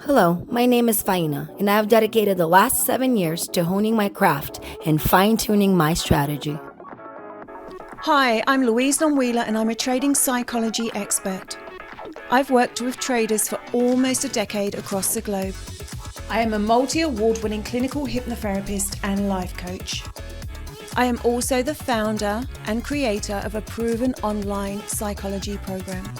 Hello, my name is Faina, and I have dedicated the last 7 years to honing my craft and fine tuning my strategy. Hi, I'm Louise Longwheeler and I'm a trading psychology expert. I've worked with traders for almost a decade across the globe. I am a multi-award-winning clinical hypnotherapist and life coach. I am also the founder and creator of a proven online psychology program.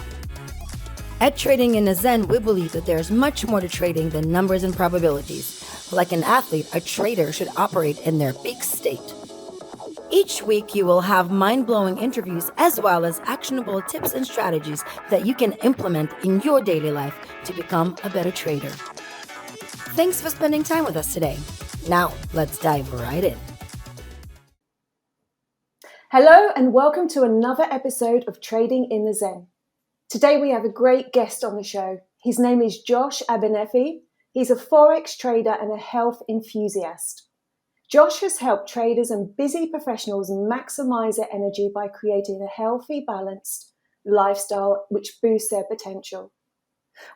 At Trading in the Zen, we believe that there is much more to trading than numbers and probabilities. Like an athlete, a trader should operate in their peak state. Each week, you will have mind-blowing interviews as well as actionable tips and strategies that you can implement in your daily life to become a better trader. Thanks for spending time with us today. Now, let's dive right in. Hello and welcome to another episode of Trading in the Zen. Today we have a great guest on the show. His name is Josh Abernethie. He's a Forex trader and a health enthusiast. Josh has helped traders and busy professionals maximize their energy by creating a healthy, balanced lifestyle which boosts their potential.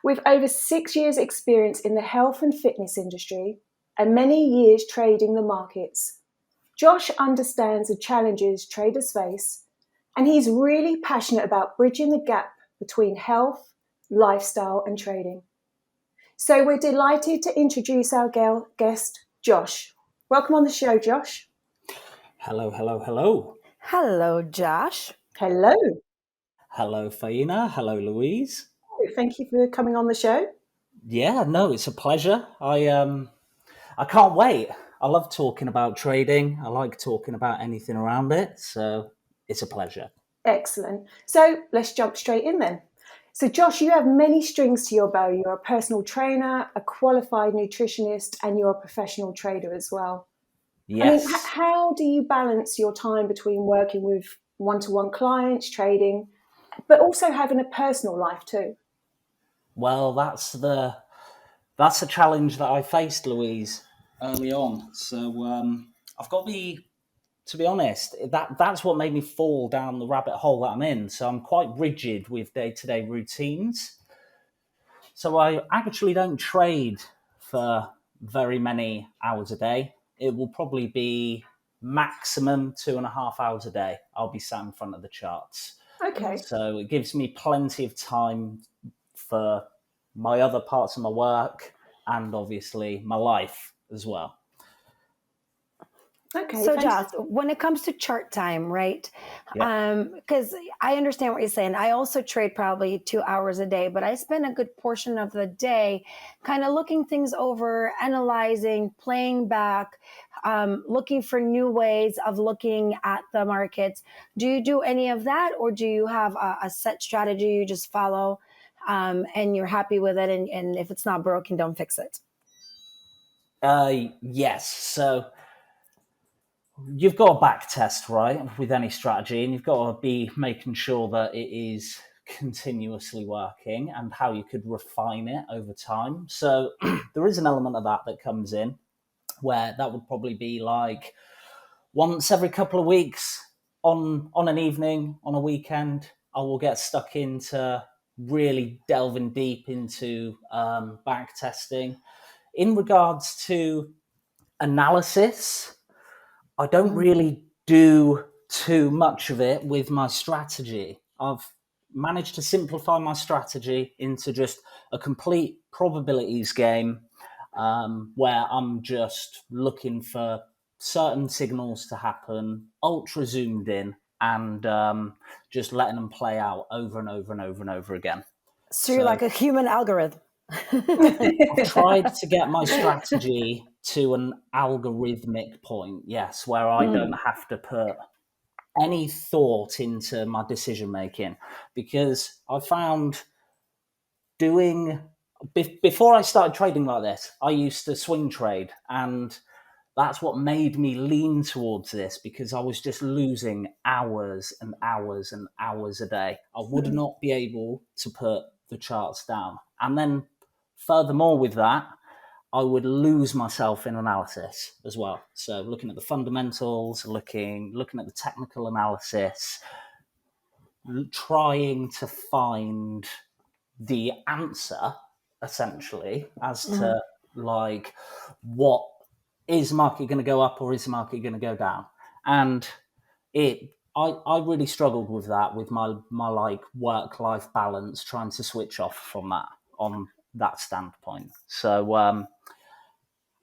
With over 6 years' experience in the health and fitness industry and many years trading the markets, Josh understands the challenges traders face, and he's really passionate about bridging the gap between health, lifestyle, and trading. So we're delighted to introduce our guest, Josh. Welcome on the show, Josh. Hello, hello, hello. Hello, Josh. Hello. Hello, Faina. Hello, Louise. Thank you for coming on the show. Yeah, no, it's a pleasure. I can't wait. I love talking about trading. I like talking about anything around it, so it's a pleasure. Excellent. So let's jump straight in then. So Josh, you have many strings to your bow. You're a personal trainer, a qualified nutritionist, and you're a professional trader as well. Yes. I mean, how do you balance your time between working with one-to-one clients, trading, but also having a personal life too? Well, that's the challenge that I faced, Louise, early on. So I've got to be honest, that's what made me fall down the rabbit hole that I'm in. So I'm quite rigid with day-to-day routines. So I actually don't trade for very many hours a day. It will probably be maximum 2.5 hours a day. I'll be sat in front of the charts. Okay. So it gives me plenty of time for my other parts of my work and obviously my life as well. Okay. So, Josh, when it comes to chart time, right? Because I understand what you're saying. I also trade probably 2 hours a day, but I spend a good portion of the day kind of looking things over, analyzing, playing back, looking for new ways of looking at the markets. Do you do any of that, or do you have a set strategy you just follow and you're happy with it? And if it's not broken, don't fix it. Yes. So you've got a back test, right, with any strategy, and you've got to be making sure that it is continuously working and how you could refine it over time. So there is an element of that comes in where that would probably be like once every couple of weeks on an evening, on a weekend, I will get stuck into really delving deep into back testing. In regards to analysis, I don't really do too much of it with my strategy. I've managed to simplify my strategy into just a complete probabilities game where I'm just looking for certain signals to happen, ultra zoomed in, and just letting them play out over and over and over and over again. So you're like a human algorithm. I've tried to get my strategy to an algorithmic point, yes, where I don't have to put any thought into my decision making, because I found before I started trading like this, I used to swing trade, and that's what made me lean towards this, because I was just losing hours and hours and hours a day. I would not be able to put the charts down. And then furthermore with that, I would lose myself in analysis as well. So looking at the fundamentals, looking at the technical analysis, trying to find the answer essentially, as to like, what is the market going to go up or is the market going to go down? And I really struggled with that, with my like work-life balance, trying to switch off from that on that standpoint. So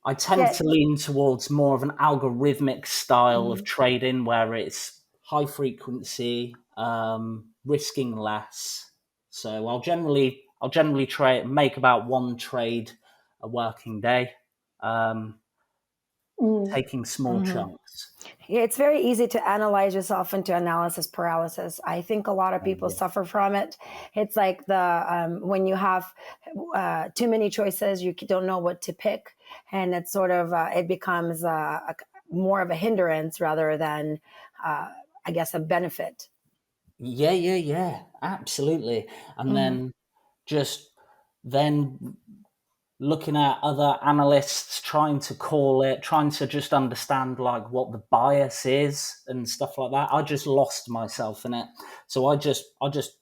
I tend Yeah. to lean towards more of an algorithmic style of trading, where it's high frequency, risking less. So I'll generally make about one trade a working day, taking small chunks. Yeah, it's very easy to analyze yourself into analysis paralysis. I think a lot of people suffer from it. It's like when you have too many choices, you don't know what to pick, and it's sort of it becomes more of a hindrance rather than, I guess, a benefit. Yeah, absolutely. And just then looking at other analysts, trying to call it, trying to just understand like what the bias is and stuff like that. I just lost myself in it. So I just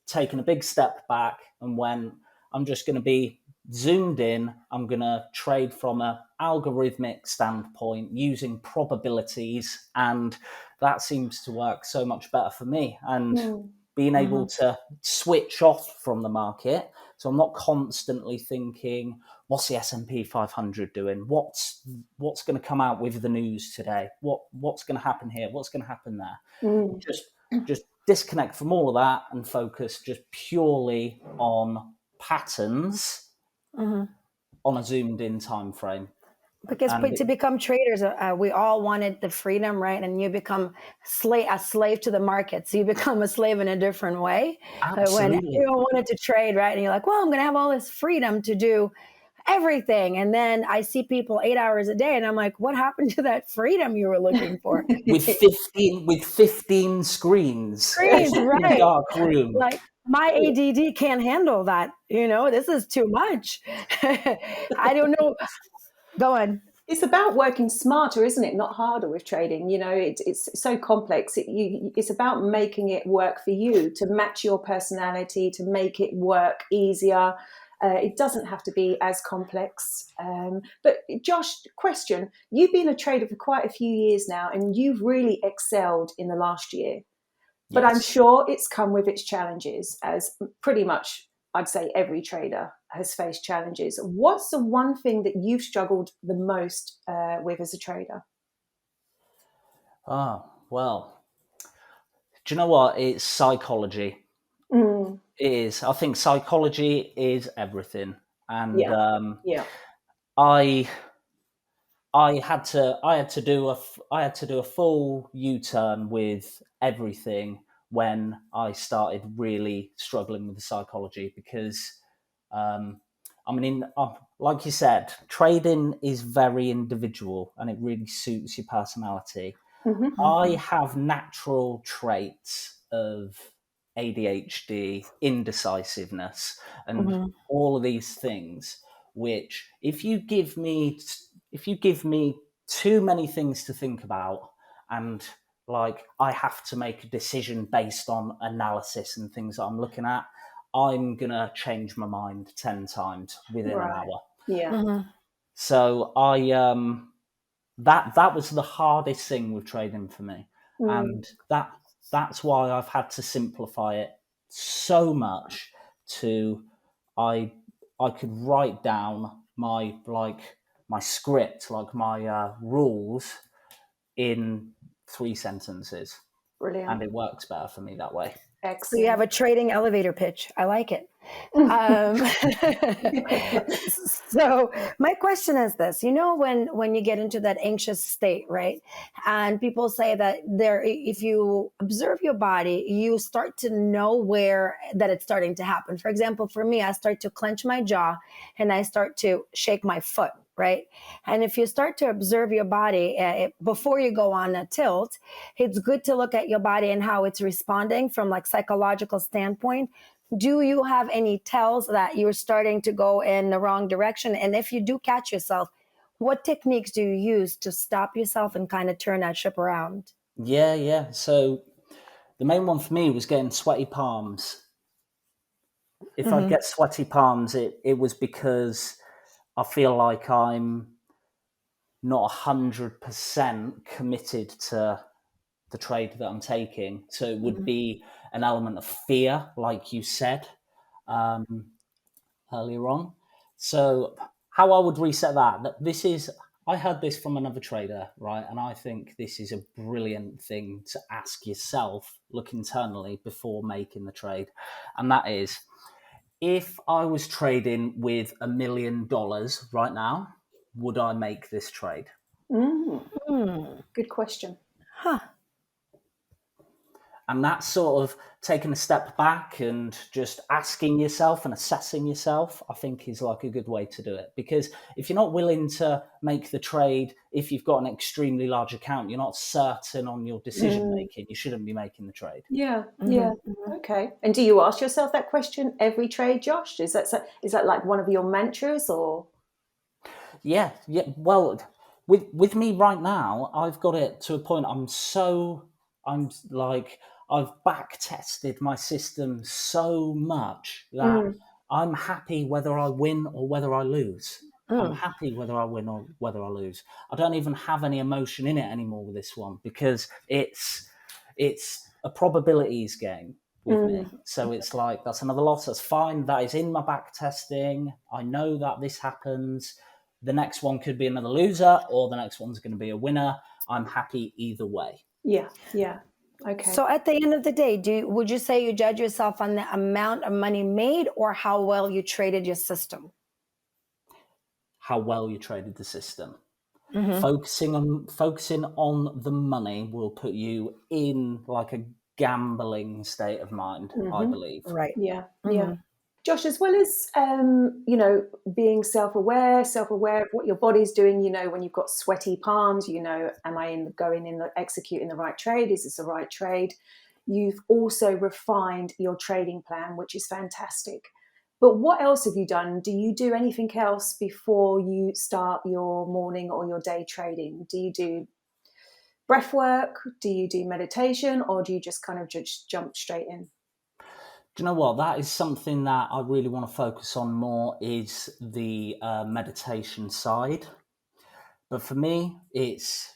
taken a big step back and went, I'm just going to be zoomed in. I'm going to trade from an algorithmic standpoint using probabilities, and that seems to work so much better for me. And being able to switch off from the market, so I'm not constantly thinking, what's the S&P 500 doing? What's going to come out with the news today? What's going to happen here? What's going to happen there? Just disconnect from all of that and focus just purely on patterns on a zoomed in time frame. Because to become traders, we all wanted the freedom, right? And you become a slave to the market. So you become a slave in a different way. When everyone wanted to trade, right? And you're like, well, I'm going to have all this freedom to do everything. And then I see people 8 hours a day, and I'm like, what happened to that freedom you were looking for? with 15 screens Right. in a dark room. Like, my ADD can't handle that. This is too much. I don't know. Go on. It's about working smarter, isn't it? Not harder with trading. It's so complex. It's about making it work for you, to match your personality, to make it work easier. It doesn't have to be as complex. But Josh, question: you've been a trader for quite a few years now, and you've really excelled in the last year. But I'm sure it's come with its challenges, as pretty much I'd say every trader has faced challenges. What's the one thing that you've struggled the most with as a trader? Well, do you know what? It's psychology. It is. I think psychology is everything. And I had to do a full U-turn with everything when I started really struggling with the psychology, because like you said, trading is very individual and it really suits your personality. I have natural traits of ADHD, indecisiveness, and all of these things, which if you give me too many things to think about, and like I have to make a decision based on analysis and things that I'm looking at, I'm gonna change my mind 10 times within an hour. So that was the hardest thing with trading for me. And that's why I've had to simplify it so much to I could write down my script, like my rules, in 3 sentences. Brilliant. And it works better for me that way. Excellent. So you have a trading elevator pitch. I like it. So my question is this: when you get into that anxious state, right? And people say that if you observe your body, you start to know where that it's starting to happen. For example, for me, I start to clench my jaw and I start to shake my foot. Right. And if you start to observe your body before you go on a tilt, it's good to look at your body and how it's responding from like psychological standpoint. Do you have any tells that you're starting to go in the wrong direction? And if you do catch yourself, what techniques do you use to stop yourself and kind of turn that ship around? Yeah. So the main one for me was getting sweaty palms. if I get sweaty palms, it was because I feel like I'm not 100% committed to the trade that I'm taking. So it would be an element of fear, like you said earlier on. So how I would reset that this is, I heard this from another trader, right? And I think this is a brilliant thing to ask yourself, look internally before making the trade. And that is, if I was trading with $1 million right now, would I make this trade? Good question. Huh. And that's sort of taking a step back and just asking yourself and assessing yourself, I think is like a good way to do it. Because if you're not willing to make the trade, if you've got an extremely large account, you're not certain on your decision making, you shouldn't be making the trade. Yeah. Okay. And do you ask yourself that question every trade, Josh? Is that like one of your mantras, or? Yeah. Well, with me right now, I've got it to a point. I've back tested my system so much that I'm happy whether I win or whether I lose. I'm happy whether I win or whether I lose. I don't even have any emotion in it anymore with this one, because it's a probabilities game with me. So it's like, that's another loss. That's fine. That is in my back testing. I know that this happens. The next one could be another loser, or the next one's going to be a winner. I'm happy either way. Yeah. Okay. So at the end of the day, would you say you judge yourself on the amount of money made or how well you traded your system? How well you traded the system. Focusing on the money will put you in like a gambling state of mind, I believe. Right. Yeah. Josh, as well as being self-aware of what your body's doing, when you've got sweaty palms, am I executing the right trade? Is this the right trade? You've also refined your trading plan, which is fantastic. But what else have you done? Do you do anything else before you start your morning or your day trading? Do you do breath work? Do you do meditation, or do you just kind of just jump straight in? Do you know what? That is something that I really want to focus on more, is the meditation side. But for me, it's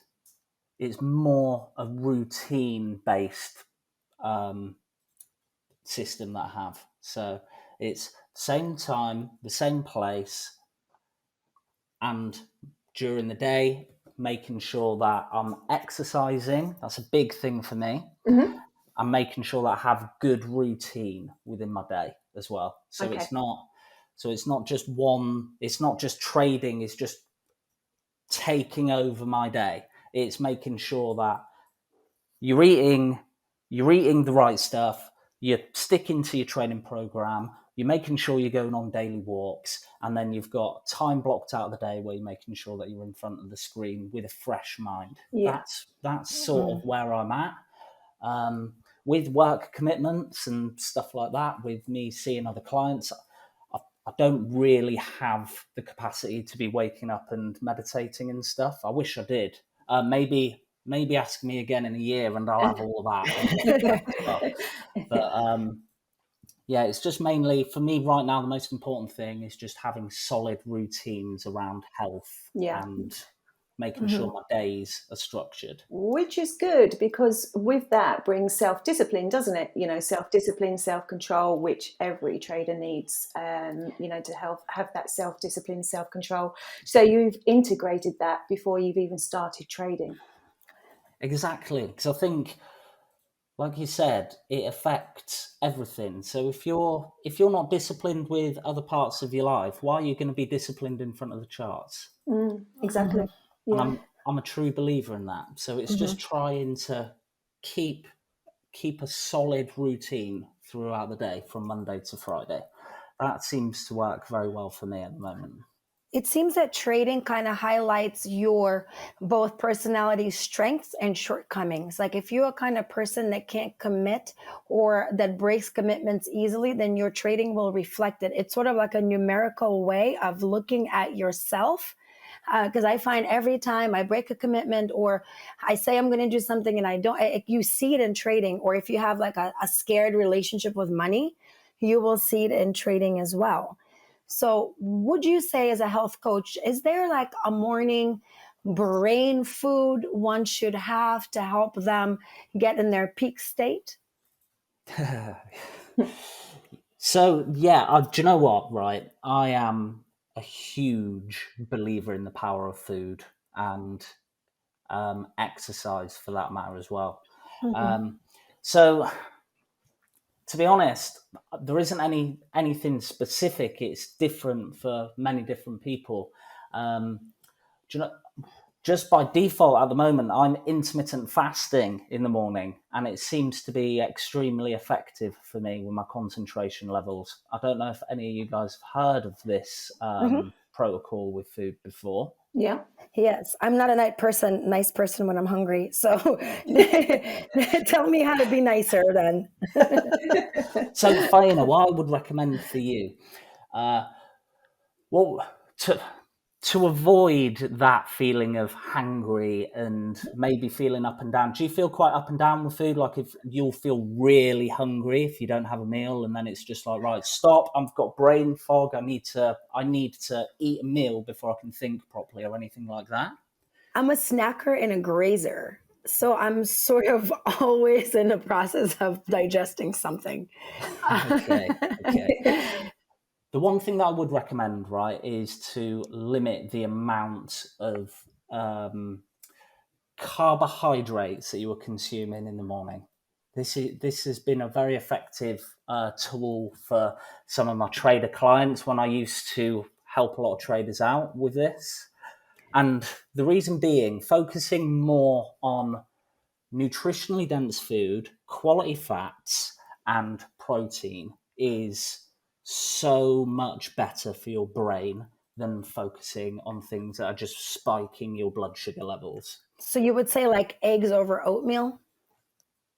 more a routine-based system that I have. So it's same time, the same place, and during the day, making sure that I'm exercising. That's a big thing for me. I'm making sure that I have good routine within my day as well. So Okay. it's not just one, it's not just trading, it's just taking over my day. It's making sure that you're eating the right stuff, you're sticking to your training program, you're making sure you're going on daily walks, and then you've got time blocked out of the day where you're making sure that you're in front of the screen with a fresh mind. Yeah. That's sort of where I'm at. With work commitments and stuff like that, with me seeing other clients, I don't really have the capacity to be waking up and meditating and stuff. I wish I did. Maybe ask me again in a year and I'll have all of that. But yeah, it's just mainly, for me right now, the most important thing is just having solid routines around health and making sure my days are structured. Which is good, because with that brings self-discipline, doesn't it? Self-discipline, self-control, which every trader needs, to have that self-discipline, self-control. So you've integrated that before you've even started trading. Exactly, because I think, like you said, it affects everything. So if you're not disciplined with other parts of your life, why are you going to be disciplined in front of the charts? Exactly. Yeah. And I'm a true believer in that. So it's just trying to keep a solid routine throughout the day from Monday to Friday. That seems to work very well for me at the moment. It seems that trading kind of highlights your both personality strengths and shortcomings. Like if you're a kind of person that can't commit or that breaks commitments easily, then your trading will reflect it. It's sort of like a numerical way of looking at yourself. Because I find every time I break a commitment or I say I'm going to do something and I don't, you see it in trading. Or if you have like a scared relationship with money, you will see it in trading as well. So would you say, as a health coach, is there like a morning brain food one should have to help them get in their peak state? So yeah, do you know what? Right, I am a huge believer in the power of food and exercise, for that matter, as well. So to be honest, there isn't anything specific. It's different for many different people. Do you know? Just by default at the moment, I'm intermittent fasting in the morning, and it seems to be extremely effective for me with my concentration levels. I don't know if any of you guys have heard of this protocol with food before. Yeah. Yes, I'm not a nice person when I'm hungry. So tell me how to be nicer then. So, Fiona, what I would recommend for you, well, to avoid that feeling of hangry and maybe feeling up and down. Do you feel quite up and down with food? Like if you'll feel really hungry if you don't have a meal, and then it's just like, right, stop, I've got brain fog. I need to eat a meal before I can think properly, or anything like that? I'm a snacker and a grazer. So I'm sort of always in the process of digesting something. Okay. The one thing that I would recommend, right, is to limit the amount of carbohydrates that you are consuming in the morning. This has been a very effective tool for some of my trader clients when I used to help a lot of traders out with this. And the reason being, focusing more on nutritionally dense food, quality fats, and protein is so much better for your brain than focusing on things that are just spiking your blood sugar levels. So you would say like eggs over oatmeal?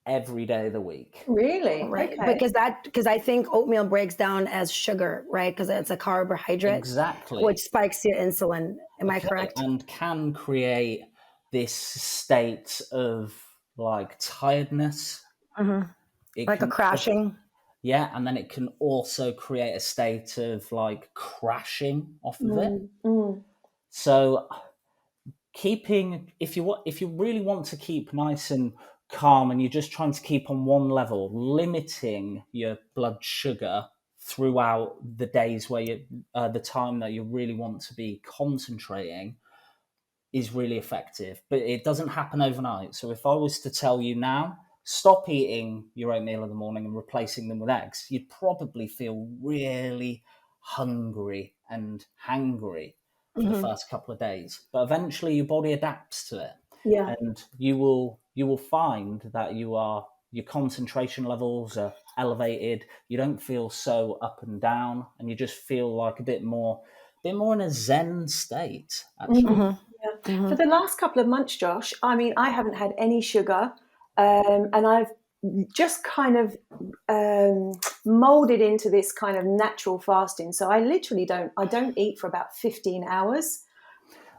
Every day of the week. Really? Right. Okay. Because I think oatmeal breaks down as sugar, right? Because it's a carbohydrate, Exactly. which spikes your insulin. Am I correct? And can create this state of like tiredness. Like a crashing. Yeah, and then it can also create a state of like crashing off of it. So if you really want to keep nice and calm, and you're just trying to keep on one level, limiting your blood sugar throughout the days where the time that you really want to be concentrating is really effective. But it doesn't happen overnight. So if I was to tell you now, stop eating your oatmeal in the morning and replacing them with eggs, you'd probably feel really hungry and hangry for the first couple of days. But eventually your body adapts to it. Yeah. And you will find that your concentration levels are elevated. You don't feel so up and down, and you just feel like a bit more in a zen state, actually. For the last couple of months, Josh, I mean, I haven't had any sugar, and I've just kind of molded into this kind of natural fasting. So I literally don't eat for about 15 hours.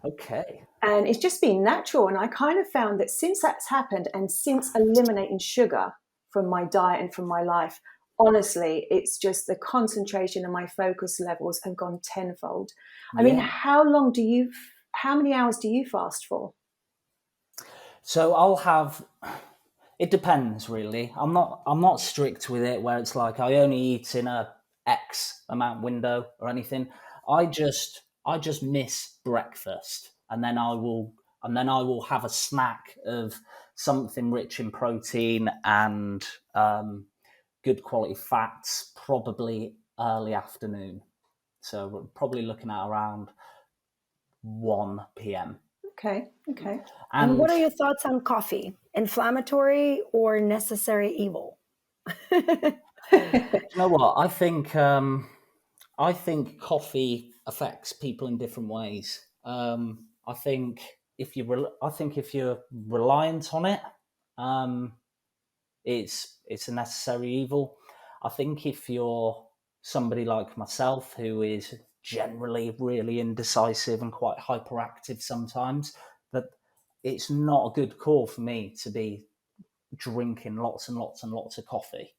Okay. And it's just been natural. And I kind of found that since that's happened, and since eliminating sugar from my diet and from my life, honestly, it's just the concentration and my focus levels have gone tenfold. I mean, how many hours do you fast for? So it depends really. I'm not strict with it where it's like I only eat in a X amount window or anything. I just miss breakfast, and then I will have a snack of something rich in protein and good quality fats, probably early afternoon. So we're probably looking at around 1 p.m. Okay. And what are your thoughts on coffee? Inflammatory or necessary evil? You know what? I think coffee affects people in different ways. I think if you're reliant on it, it's a necessary evil. I think if you're somebody like myself who is generally really indecisive and quite hyperactive sometimes, that it's not a good call for me to be drinking lots and lots and lots of coffee.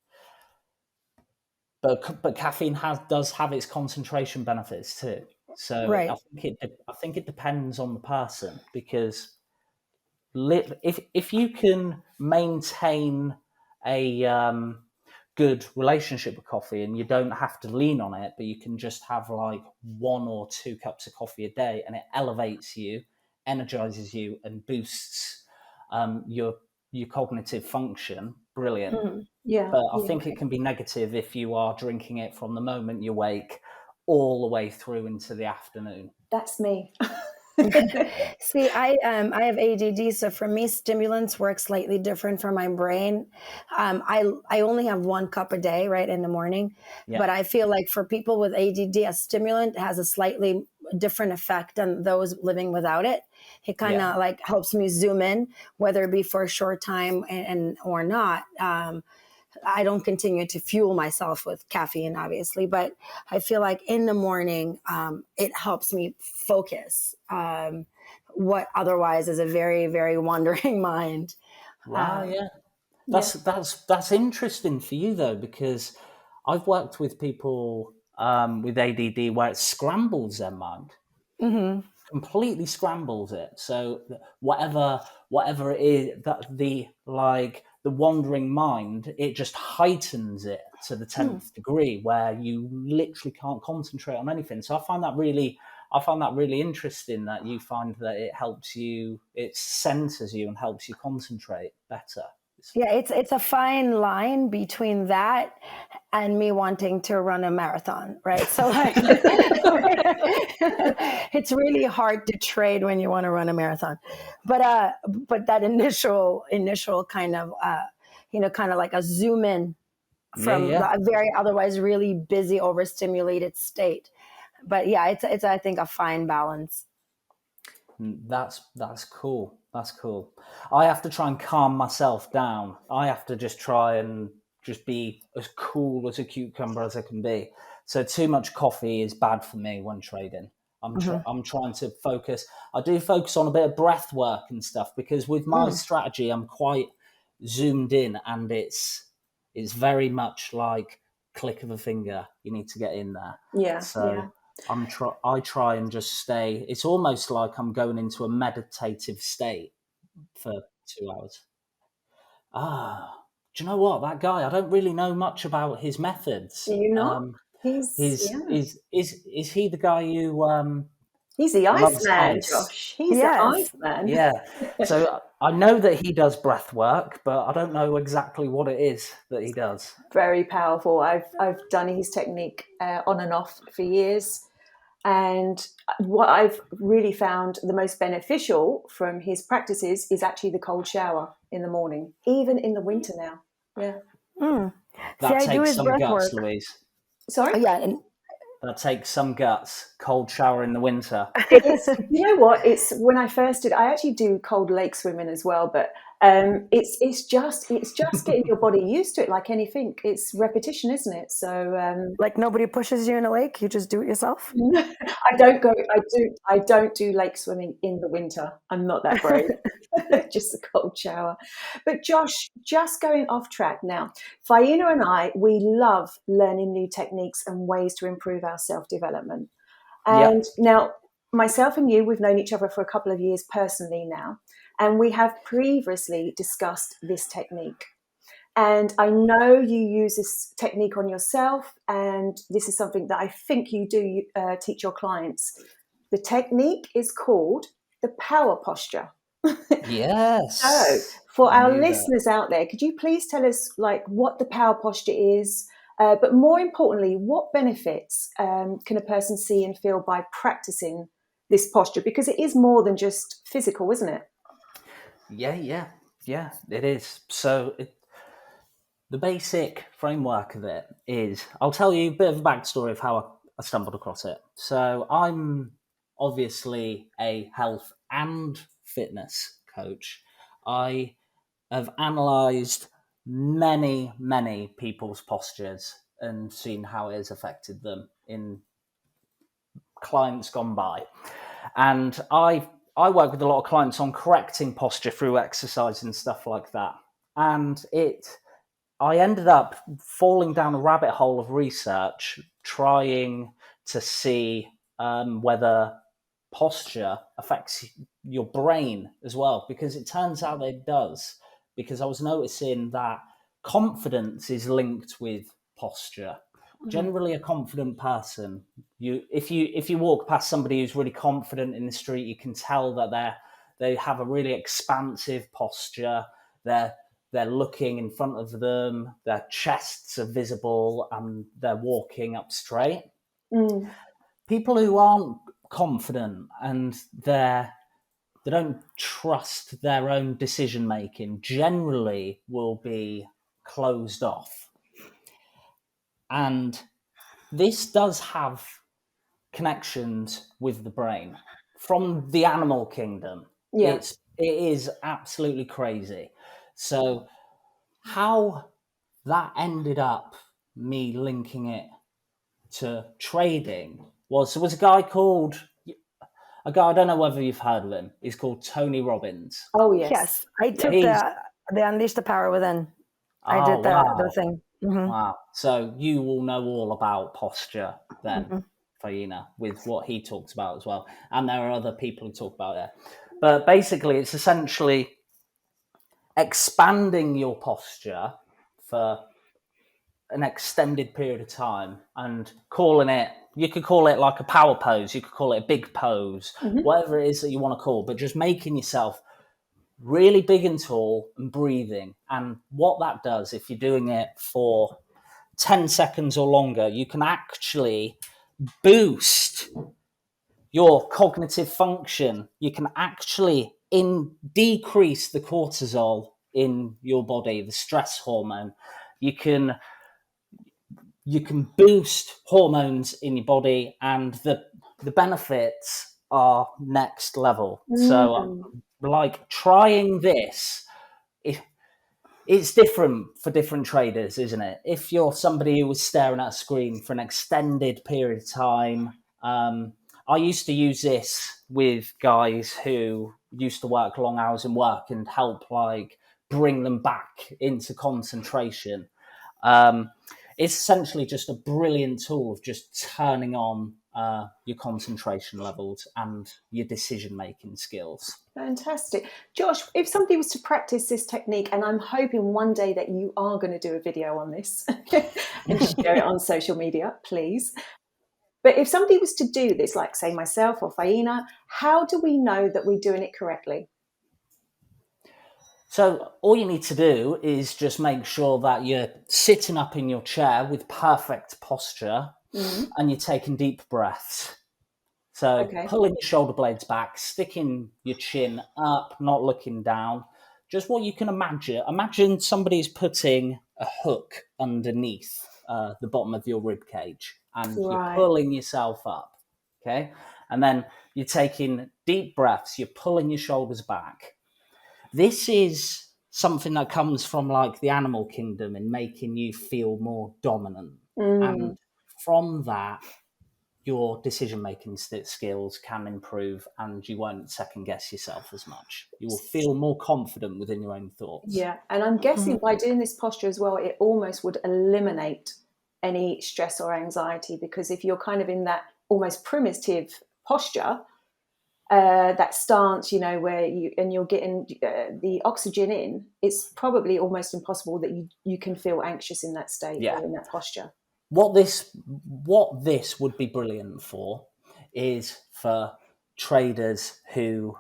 but caffeine does have its concentration benefits too. So Right. I think it depends on the person, because if you can maintain a good relationship with coffee, and you don't have to lean on it, but you can just have like 1 or 2 cups of coffee a day, and it elevates you, energizes you, and boosts your cognitive function. Brilliant. Yeah. But I Yeah. think it can be negative if you are drinking it from the moment you wake all the way through into the afternoon. That's me. See, I have ADD, so for me, stimulants work slightly different for my brain. I only have 1 cup a day, right, in the morning, Yeah. but I feel like for people with ADD, a stimulant has a slightly different effect than those living without it. It kind of Yeah. like helps me zoom in, whether it be for a short time and or not. I don't continue to fuel myself with caffeine, obviously, but I feel like in the morning, it helps me focus. What otherwise is a very, very wandering mind. Wow, yeah. Yeah. That's interesting for you though, because I've worked with people with ADD where it scrambles their mind, Mm-hmm. completely scrambles it. So whatever it is, that the wandering mind, it just heightens it to the 10th degree, where you literally can't concentrate on anything. So I find that really interesting, that you find that it helps you, it centers you and helps you concentrate better. Yeah, it's a fine line between that and me wanting to run a marathon, right? So like, it's really hard to trade when you want to run a marathon, but that initial kind of kind of like a zoom in Yeah, from yeah. the very otherwise really busy, overstimulated state. But yeah, it's I think a fine balance. That's cool. That's cool. I have to try and calm myself down. I have to just try and just be as cool as a cucumber as I can be. So too much coffee is bad for me when trading. Mm-hmm. I'm trying to focus. I do focus on a bit of breath work and stuff, because with my strategy I'm quite zoomed in, and it's very much like click of a finger. You need to get in there. Yeah. So I try and just stay. It's almost like I'm going into a meditative state for 2 hours. Do you know what? That guy, I don't really know much about his methods. You not? He's Is he the guy who he's the loves Iceman, ice? Josh. He's the Yes. Iceman. Yeah. So I know that he does breath work, but I don't know exactly what it is that he does. Very powerful. I've done his technique on and off for years, and what I've really found the most beneficial from his practices is actually the cold shower in the morning, even in the winter now. Yeah. See, That I do takes his some breath guts, work. Louise. Sorry. Yeah, and That takes some guts. Cold shower in the winter. It's, you know what? It's when I first did. I actually do cold lake swimming as well, but it's just getting your body used to it. Like anything, it's repetition, isn't it? So like nobody pushes you in a lake, you just do it yourself. I don't go. I don't do lake swimming in the winter. I'm not that brave. Just a cold shower. But Josh, just going off track now. Faina and I, we love learning new techniques and ways to improve our self-development. And Yep. now, myself and you, we've known each other for a couple of years personally now, and we have previously discussed this technique. And I know you use this technique on yourself, and this is something that I think you do teach your clients. The technique is called the power posture. Yes. So, for I our knew that. listeners out there, could you please tell us like what the power posture is, but more importantly, what benefits can a person see and feel by practicing this posture? Because it is more than just physical, isn't it? Yeah, it is. So the basic framework of it is, I'll tell you a bit of a backstory of how I stumbled across it. So I'm obviously a health and fitness coach. I have analysed many people's postures and seen how it has affected them in clients gone by. And I work with a lot of clients on correcting posture through exercise and stuff like that. And I ended up falling down a rabbit hole of research, trying to see whether posture affects your brain as well, because it turns out that it does. Because I was noticing that confidence is linked with posture. Generally, a confident person, if you walk past somebody who's really confident in the street, you can tell that they have a really expansive posture. They're looking in front of them, their chests are visible, and they're walking up straight. People who aren't confident and they don't trust their own decision making generally will be closed off. And this does have connections with the brain from the animal kingdom. Yeah. It is absolutely crazy. So how that ended up me linking it to trading was a guy, I don't know whether you've heard of him. He's called Tony Robbins. Oh, yes. Yes, I took the Unleash the Power Within. I did the thing. Wow. So you will know all about posture then, Faina, with what he talks about as well. And there are other people who talk about it. But basically, it's essentially expanding your posture for an extended period of time and you could call it like a power pose, you could call it a big pose, whatever it is that you want to call, but just making yourself really big and tall and breathing. And what that does, if you're doing it for 10 seconds or longer, you can actually boost your cognitive function. You can actually decrease the cortisol in your body, the stress hormone. You can boost hormones in your body, and the benefits are next level. So like trying this, it's different for different traders, isn't it? If you're somebody who was staring at a screen for an extended period of time, I used to use this with guys who used to work long hours in work and help like bring them back into concentration. It's essentially just a brilliant tool of just turning on your concentration levels and your decision-making skills. Fantastic. Josh, if somebody was to practice this technique, and I'm hoping one day that you are going to do a video on this and share it on social media, please. But if somebody was to do this, like say myself or Faina, how do we know that we're doing it correctly? So all you need to do is just make sure that you're sitting up in your chair with perfect posture and you're taking deep breaths. So pulling your shoulder blades back, sticking your chin up, not looking down. Just what you can imagine. Imagine somebody's putting a hook underneath the bottom of your rib cage and you're pulling yourself up. Okay. And then you're taking deep breaths. You're pulling your shoulders back. This is something that comes from like the animal kingdom and making you feel more dominant. And from that, your decision-making skills can improve and you won't second-guess yourself as much. You will feel more confident within your own thoughts. Yeah, and I'm guessing by doing this posture as well, it almost would eliminate any stress or anxiety, because if you're kind of in that almost primitive posture, that stance, where you're getting the oxygen in, it's probably almost impossible that you can feel anxious in that state or in that posture. What this would be brilliant for is for traders who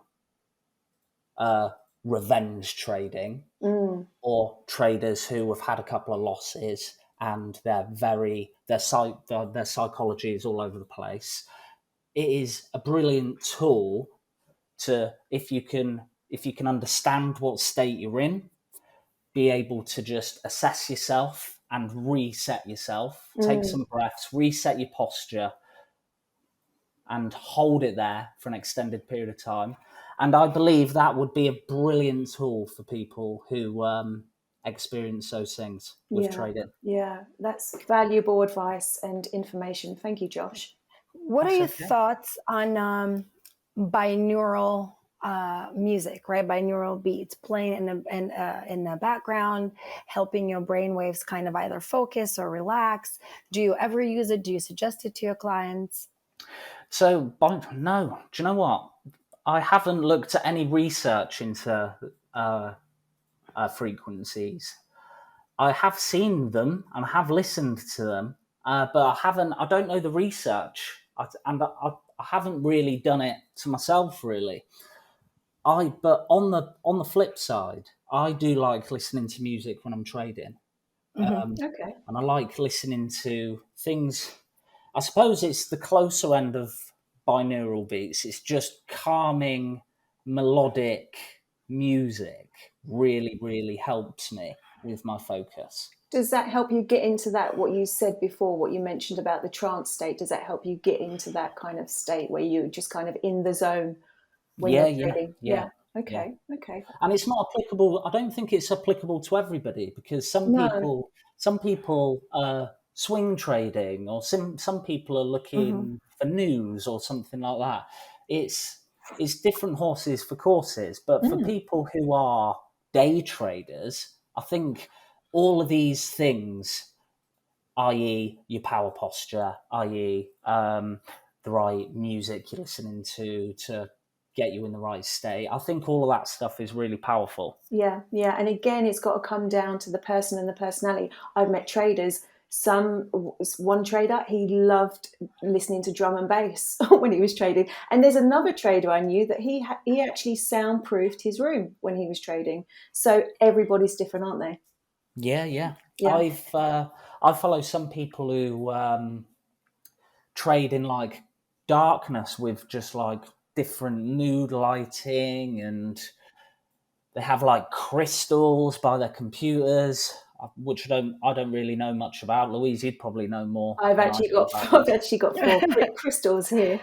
revenge trading or traders who have had a couple of losses and their psychology is all over the place. It is a brilliant tool to, if you can understand what state you're in, be able to just assess yourself and reset yourself, take some breaths, reset your posture, and hold it there for an extended period of time. And I believe that would be a brilliant tool for people who experience those things with trading. Yeah, that's valuable advice and information. Thank you, Josh. What are your thoughts on binaural music, right? Binaural beats playing in the background, helping your brain waves kind of either focus or relax. Do you ever use it? Do you suggest it to your clients? So, no. Do you know what? I haven't looked at any research into frequencies. I have seen them and I have listened to them, but I haven't. I don't know the research, I haven't really done it to myself. Really, but on the flip side, I do like listening to music when I'm trading, Okay. and I like listening to things. I suppose it's the closer end of binaural beats. It's just calming, melodic music. Really, really helps me with my focus. Does that help you get into that, what you said before, what you mentioned about the trance state? Does that help you get into that kind of state where you're just kind of in the zone when Yeah, you're yeah, trading? yeah, Yeah. yeah. Okay. Okay. And it's not applicable. I don't think it's applicable to everybody, because No. some people swing trading, or some people are Hmm. looking for news or something like that. It's different horses for courses. But for Mm. people who are day traders, I think all of these things, i.e., your power posture, i.e., the right music you're listening to get you in the right state. I think all of that stuff is really powerful. Yeah, yeah. And again, it's got to come down to the person and the personality. I've met traders. One trader, he loved listening to drum and bass when he was trading. And there's another trader I knew that he actually soundproofed his room when he was trading. So everybody's different, aren't they? Yeah, yeah. Yeah. I follow some people who trade in like darkness with just like different mood lighting, and they have like crystals by their computers, which I don't really know much about. Louise, you'd probably know more I've than I actually do got about I've these. actually got four crystals here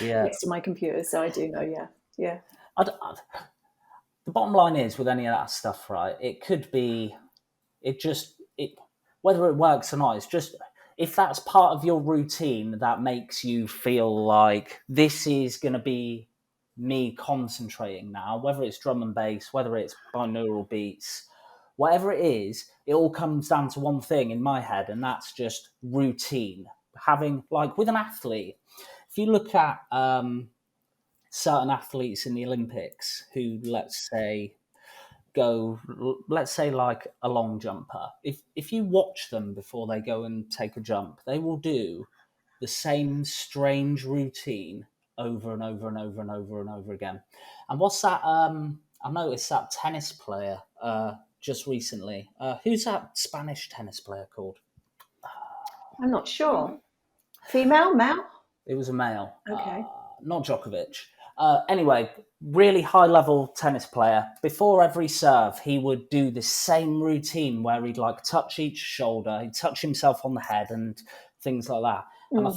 Yeah. next to my computer, so I do know. Yeah, yeah. The bottom line is, with any of that stuff, right? It could be, it whether it works or not. It's just, if that's part of your routine that makes you feel like this is going to be me concentrating now, whether it's drum and bass, whether it's binaural beats, whatever it is, it all comes down to one thing in my head, and that's just routine. Having, like, with an athlete, if you look at certain athletes in the Olympics who, let's say like a long jumper, if you watch them before they go and take a jump, they will do the same strange routine over and over and over and over and over again. And what's that? I noticed that tennis player just recently. Who's that Spanish tennis player called? I'm not sure. Female, male. It was a male, Okay. not Djokovic. Anyway, really high level tennis player. Before every serve, he would do the same routine where he'd like touch each shoulder, he'd touch himself on the head, and things like that. And Mm.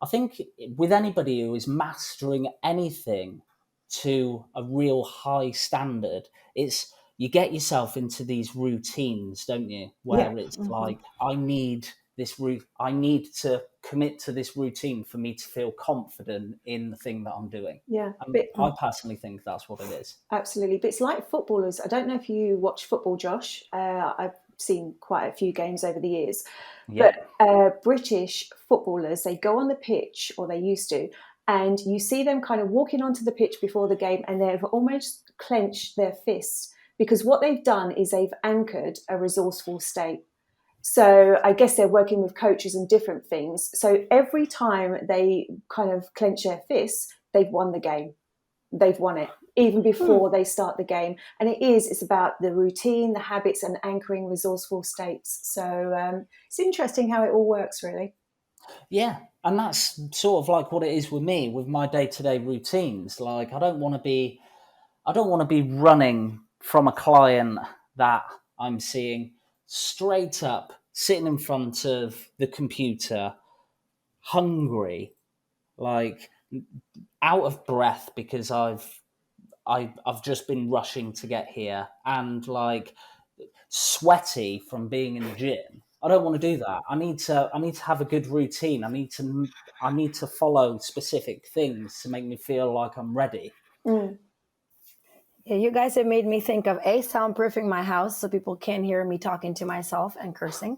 I think with anybody who is mastering anything to a real high standard, it's, you get yourself into these routines, don't you? Yeah. Where it's Hmm. like, I need to commit to this routine for me to feel confident in the thing that I'm doing. Yeah. And But I personally think that's what it is. absolutely. But it's like footballers. I don't know if you watch football, Josh. I've seen quite a few games over the years. Yeah. But British footballers, they go on the pitch, or they used to, and you see them kind of walking onto the pitch before the game, and they've almost clenched their fists, because what they've done is they've anchored a resourceful state. So I guess they're working with coaches and different things. So every time they kind of clench their fists, they've won the game. They've won it even before they start the game. And it's about the routine, the habits, and anchoring resourceful states. So it's interesting how it all works, really. Yeah. And that's sort of like what it is with me, with my day-to-day routines. Like, I don't want to be running from a client that I'm seeing, straight up sitting in front of the computer, hungry, like out of breath because I've just been rushing to get here, and like sweaty from being in the gym. I don't want to do that. I need to have a good routine. I need to follow specific things to make me feel like I'm ready. Mm. Yeah, you guys have made me think of soundproofing my house so people can't hear me talking to myself and cursing.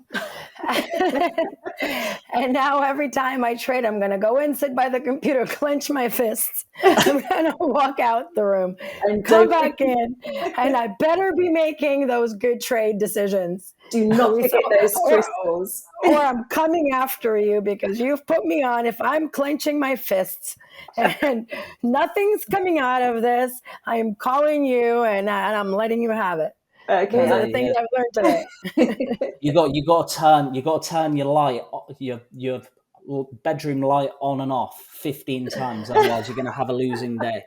And now every time I trade, I'm going to go in, sit by the computer, clench my fists. I'm going to walk out the room, And come back in, and I better be making those good trade decisions. do not forget those crystals. Or I'm coming after you because you've put me on. If I'm clenching my fists and nothing's coming out of this, I'm calling you and I'm letting you have it. Okay. Those are the things I've learned today. You got to turn your light, your bedroom light on and off 15 times, otherwise you're going to have a losing day.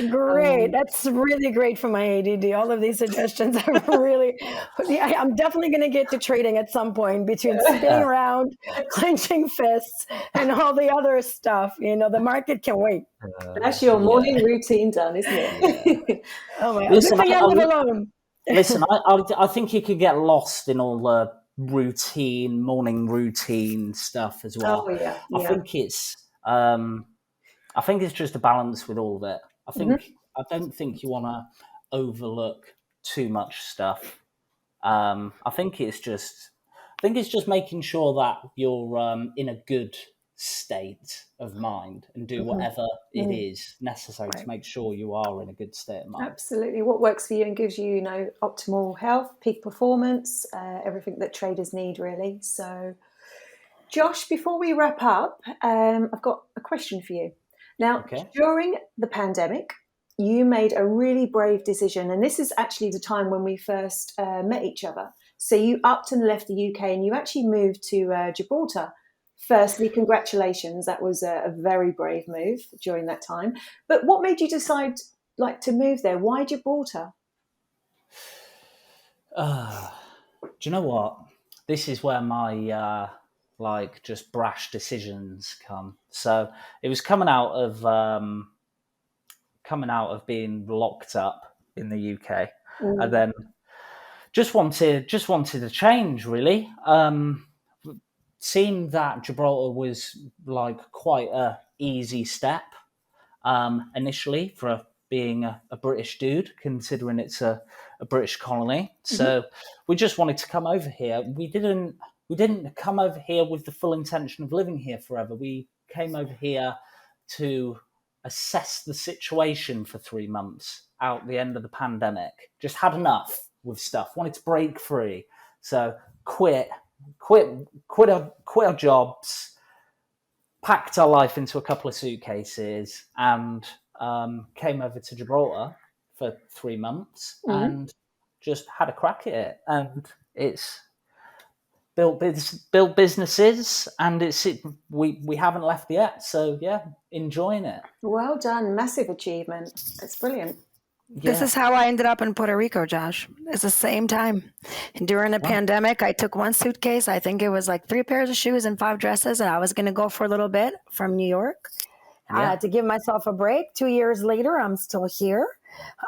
Great. That's really great for my ADD. All of these suggestions are really, I'm definitely going to get to trading at some point between spinning around, clenching fists, and all the other stuff. The market can wait. That's your morning routine done, isn't it? Oh my God. Listen, Good thing I live alone. Listen, I think you could get lost in all the morning routine stuff as well. Oh, yeah. I think it's just a balance with all of it. I don't think you want to overlook too much stuff. I think it's just making sure that you're in a good state of mind and do whatever it is necessary to make sure you are in a good state of mind. Absolutely. What works for you and gives you, optimal health, peak performance, everything that traders need, really. So, Josh, before we wrap up, I've got a question for you. Now, during the pandemic, you made a really brave decision, and this is actually the time when we first met each other. So you upped and left the UK, and you actually moved to Gibraltar. Firstly, congratulations. That was a very brave move during that time. But what made you decide to move there? Why Gibraltar? Do you know what? This is where my just brash decisions come. So it was coming out of being locked up in the UK, and then just wanted a change, really. Seemed that Gibraltar was quite a easy step initially for being a British dude, considering it's a British colony. So we just wanted to come over here. We didn't come over here with the full intention of living here forever. We came over here to assess the situation for 3 months out the end of the pandemic. Just had enough with stuff. Wanted to break free. So quit our jobs, packed our life into a couple of suitcases, and came over to Gibraltar for 3 months and just had a crack at it. And it's built businesses, and we haven't left yet. So yeah, enjoying it. Well done, massive achievement. That's brilliant. Yeah. This is how I ended up in Puerto Rico, Josh. It's the same time. And during the pandemic, I took one suitcase. I think it was 3 pairs of shoes and 5 dresses. And I was going to go for a little bit from New York to give myself a break. 2 years later, I'm still here.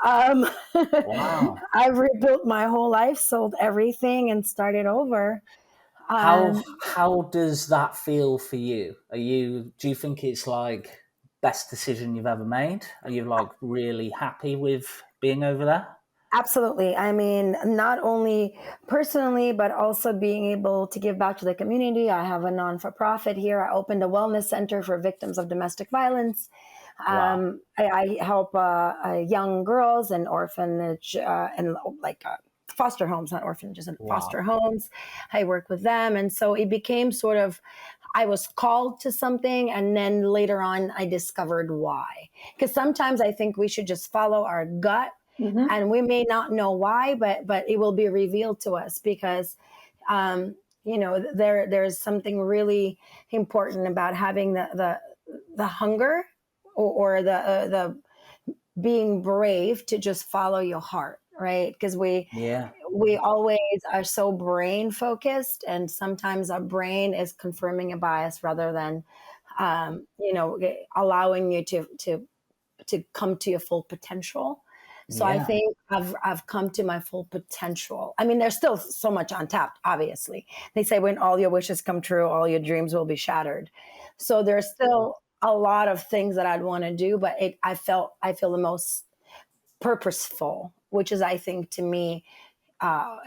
Wow. I rebuilt my whole life, sold everything, and started over. How does that feel for you? Do you think it's best decision you've ever made? Are you really happy with being over there? Absolutely. I mean, not only personally, but also being able to give back to the community. I have a non-for-profit here. I opened a wellness center for victims of domestic violence. Wow. I help young girls in orphanage and foster homes, not orphanages, and foster homes. I work with them. And so it became sort of, I was called to something, and then later on I discovered why. Because sometimes I think we should just follow our gut, and we may not know why, but it will be revealed to us because, there's something really important about having the hunger or the being brave to just follow your heart. Right. Because we always are so brain focused, and sometimes our brain is confirming a bias rather than, allowing you to come to your full potential. So I think I've come to my full potential. I mean, there's still so much untapped, obviously. They say when all your wishes come true, all your dreams will be shattered. So there's still a lot of things that I'd want to do, but I feel the most purposeful, which is, I think, to me,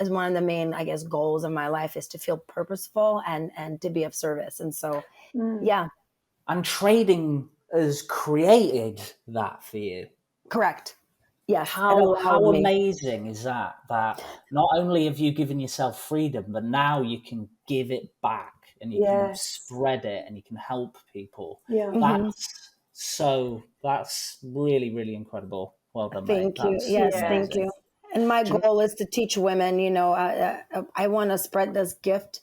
is one of the main, I guess, goals of my life, is to feel purposeful and to be of service. And so, yeah. And trading has created that for you. Correct. Yes. How amazing is that? That not only have you given yourself freedom, but now you can give it back, and you can spread it, and you can help people. Yeah. That's really, really incredible. Well done, Thank mate. you. Yes, thank you. And my goal is to teach women, I want to spread this gift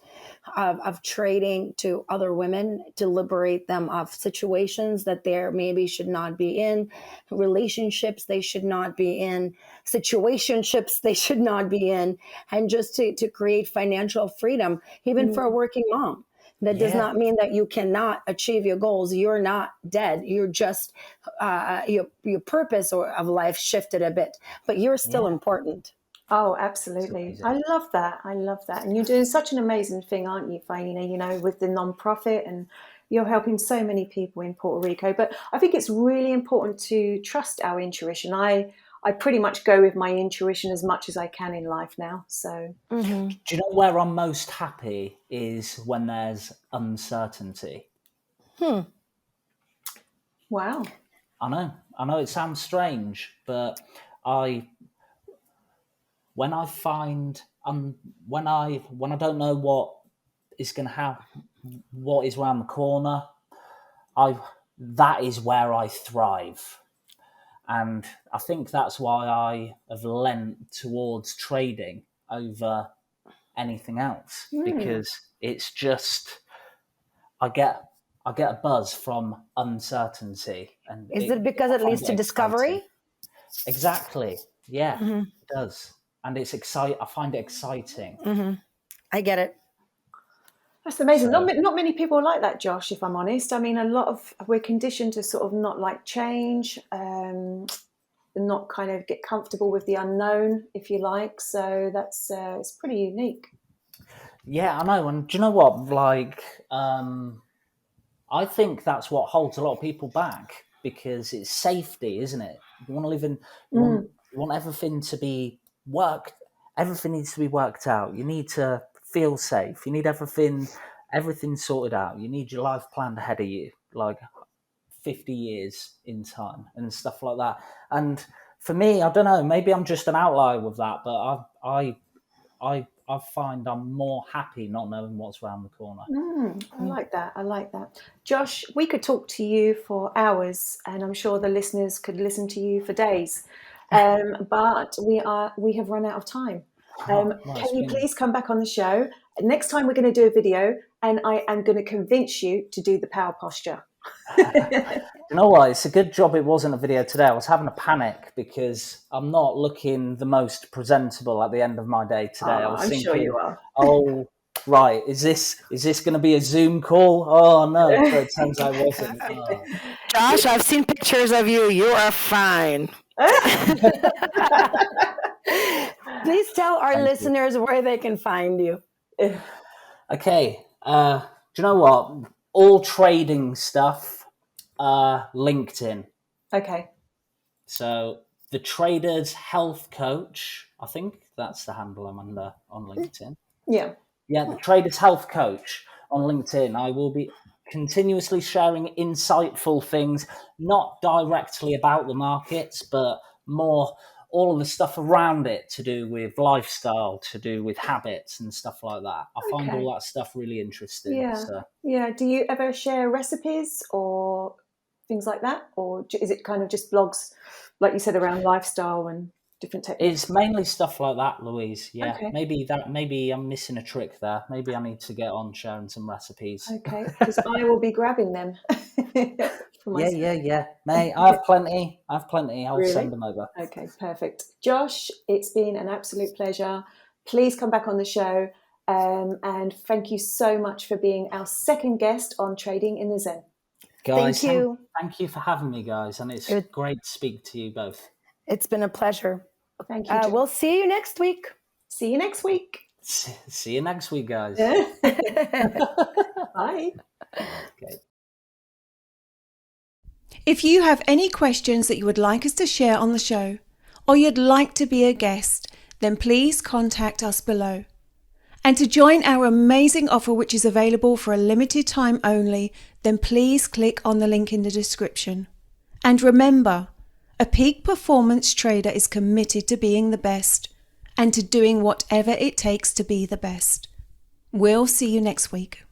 of trading to other women, to liberate them of situations that they maybe should not be in, relationships they should not be in, situationships they should not be in, and just to create financial freedom, even for a working mom. That does not mean that you cannot achieve your goals. You're not dead. You're just, your purpose of life shifted a bit, but you're still important. Oh, absolutely. I love that. And you're doing such an amazing thing, aren't you, Faina, with the nonprofit, and you're helping so many people in Puerto Rico. But I think it's really important to trust our intuition. I pretty much go with my intuition as much as I can in life now. So, do you know where I'm most happy is when there's uncertainty? Wow. I know it sounds strange, but when I find when I don't know what is going to happen, what is around the corner, that is where I thrive. And I think that's why I have lent towards trading over anything else, because it's just, I get a buzz from uncertainty. And is it because it leads to discovery? Exactly. Yeah, it does. And it's exciting. I find it exciting. I get it. That's amazing. Not many people are like that, Josh, if I'm honest. I mean, we're conditioned to sort of not like change, not kind of get comfortable with the unknown, if you like. So that's it's pretty unique. Yeah, I know. And do you know what? Like, I think that's what holds a lot of people back, because it's safety, isn't it? You want to live in, you want everything to be worked. Everything needs to be worked out. You need to feel safe. You need everything sorted out. You need your life planned ahead of you, like 50 years in time and stuff like that. And for me, I don't know, maybe I'm just an outlier with that, but I find I'm more happy not knowing what's around the corner. I like that. Josh, we could talk to you for hours, and I'm sure the listeners could listen to you for days. But we have run out of time. Can you please come back on the show? Next time we're going to do a video, and I am going to convince you to do the power posture. You know what? It's a good job it wasn't a video today. I was having a panic because I'm not looking the most presentable at the end of my day today. I was thinking, sure you are. Oh, right. Is this going to be a Zoom call? Oh no, but it turns out it wasn't. Oh. Josh, I've seen pictures of you. You are fine. Please tell our listeners where they can find you. Okay. Do you know what? All trading stuff, LinkedIn. Okay. So the Trader's Health Coach, I think that's the handle I'm under on LinkedIn. Yeah. Yeah, the Trader's Health Coach on LinkedIn. I will be continuously sharing insightful things, not directly about the markets, but more all of the stuff around it, to do with lifestyle, to do with habits and stuff like that. I find all that stuff really interesting. Yeah. So. Yeah. Do you ever share recipes or things like that? Or is it kind of just blogs, like you said, around lifestyle and different techniques? It's mainly stuff like that, Louise. Yeah. Okay. Maybe I'm missing a trick there. Maybe I need to get on sharing some recipes. Okay. Because I will be grabbing them. Yeah. Mate, I have plenty. I'll send them over. Okay, perfect. Josh, it's been an absolute pleasure. Please come back on the show. And thank you so much for being our second guest on Trading in the Zen. Guys, thank you. Thank you for having me, guys. And it's great to speak to you both. It's been a pleasure. Thank you. We'll see you next week. See you next week. See you next week, guys. Bye. Okay. If you have any questions that you would like us to share on the show, or you'd like to be a guest, then please contact us below. And to join our amazing offer, which is available for a limited time only, then please click on the link in the description. And remember, a peak performance trader is committed to being the best and to doing whatever it takes to be the best. We'll see you next week.